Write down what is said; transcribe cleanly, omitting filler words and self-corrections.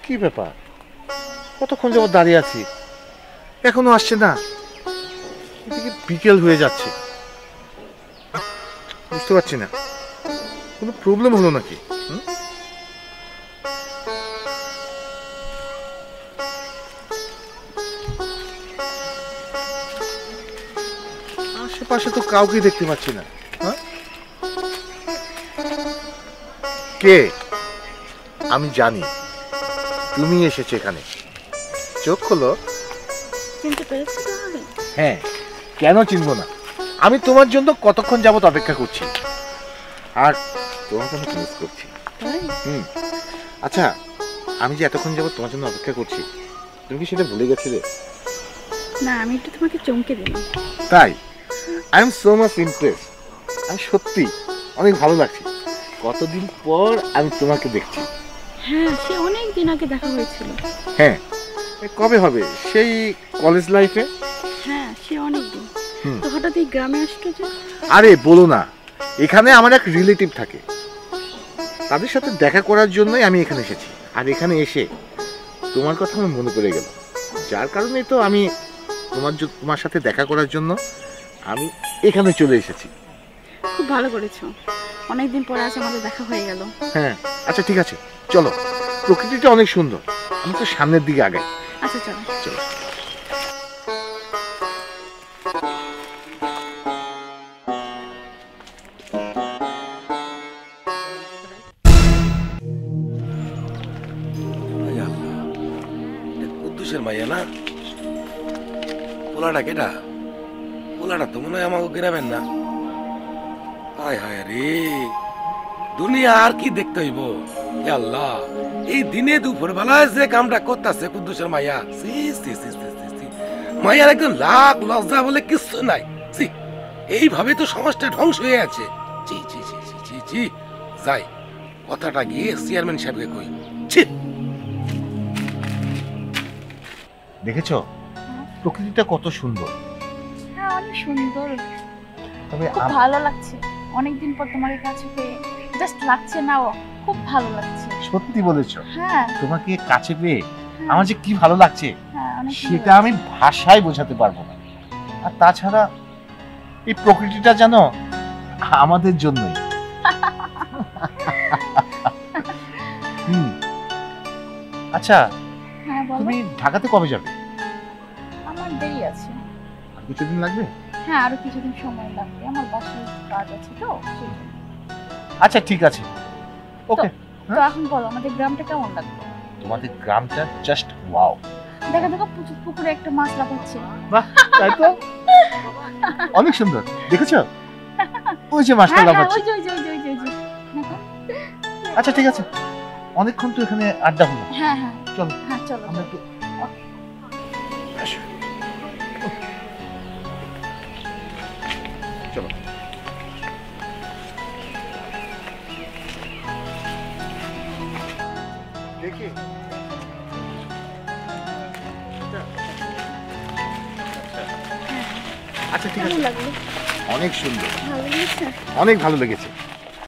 কি ব্যাপার, কতক্ষণ যাবত দাঁড়িয়ে আছি, এখনো আসছে না। এদিকে বিকেল হয়ে যাচ্ছে, বুঝতে পারছি না কোনো প্রবলেম হলো নাকি। আশেপাশে তো কাউকে দেখতে পাচ্ছি না। কে? আমি জানি তুমি এসেছো এখানে, চোখ খোলো। চিনতে পেরেছো তাহলে? হ্যাঁ, কেন চিনবো না, আমি তোমার জন্য কতক্ষণ যাবত অপেক্ষা করছি, আর তোমাকে আমি মিস করছি। আচ্ছা, আমি যে এতক্ষণ যাবত তোমার জন্য অপেক্ষা করছি, তুমি কি সেটা ভুলে গেছিলে? না, আমি একটু তোমাকে চমকে দিলাম। তাই? I am so much impressed. আমি সত্যি অনেক ভালো লাগছে, কতদিন পর আমি তোমাকে দেখছি। হ্যাঁ, সে অনেক দিন আগে দেখা হয়েছিল। হ্যাঁ, কবে হবে? সেই কলেজ লাইফে। হ্যাঁ, সে অনেক দিন। তো হঠাৎ এই গ্রামে আসছো যে? আরে বলো না, এখানে আমার এক রিলেটিভ থাকে, তাদের সাথে দেখা করার জন্যই আমি এখানে এসেছি। আর এখানে এসে তোমার কথা আমার মনে পড়ে গেল, যার কারণে তো আমি তোমার সাথে দেখা করার জন্য আমি এখানে চলে এসেছি। খুব ভালো করেছো, অনেকদিন পরে আজ আমাদের দেখা হয়ে গেল। হ্যাঁ, আচ্ছা ঠিক আছে, চলো, প্রকৃতিটা অনেক সুন্দর, আমি তো সামনের দিকে আগাই। আচ্ছা চলো চলো। কুদ্দুসের মাইয়া না? পোলাটা কেটা? পোলাটা তো মনে হয় আমাকে গেরাবেন না। হায় হায় রে, দুনিয়া আর কি দেখতে হইব। আল্লাহ, এই দিনে দুপুর বেলায় যে কামটা করতেছে কুদ্দুসের মাইয়া, মাইয়ার একদম লাখ লজ্জা বলে কিছু নাই। এইভাবে তো সমাজটা ধ্বংস হয়ে আছে। জি জি জি জি জি জি, যাই কথাটা গিয়ে চেয়ারম্যান সাহেবকে কই। দেখেছো প্রকৃতিটা কত সুন্দর? হ্যাঁ, অনেক সুন্দর, তবে খুব ভালো লাগছে। অনেকদিন পর তোমার কাছে পেয়ে জাস্ট লাগছে না, খুব ভালো লাগছে। সত্যি বলেছো। হ্যাঁ, তোমাকে কাছে পেয়ে আমার যে কি ভালো লাগছে সেটা আমি ভাষায় বোঝাতে পারবো না। আর তাছাড়া এই প্রকৃতিটা জানো আমাদের জন্যই। আচ্ছা, তুমি ঢাকাতে কবে যাবে? আমার দেরি আছে। আর কিছুদিন লাগবে? হ্যাঁ, আরো কিছুদিন সময় লাগবে, আমার বাসায় কাজ আছে তো। আচ্ছা ঠিক আছে, ওকে। তো এখন বলো, আমাদের গ্রামটা কেমন লাগবে? তোমাদের গ্রামটা জাস্ট ওয়াও। দেখা দেখো পুকুরে একটা মাছ লাফাচ্ছে। বাহ, তাই তো, অনেক সুন্দর। দেখেছো ওই যে মাছটা লাফাচ্ছে? আচ্ছা ঠিক আছে, অনেকক্ষণ তো এখানে আড্ডা হলো। হ্যাঁ হ্যাঁ চলো। হ্যাঁ চলো আমরা একটু চলো। দেখি আচ্ছা ঠিক আছে, অনেক সুন্দর, ভালো লেগেছে? অনেক ভালো লেগেছে।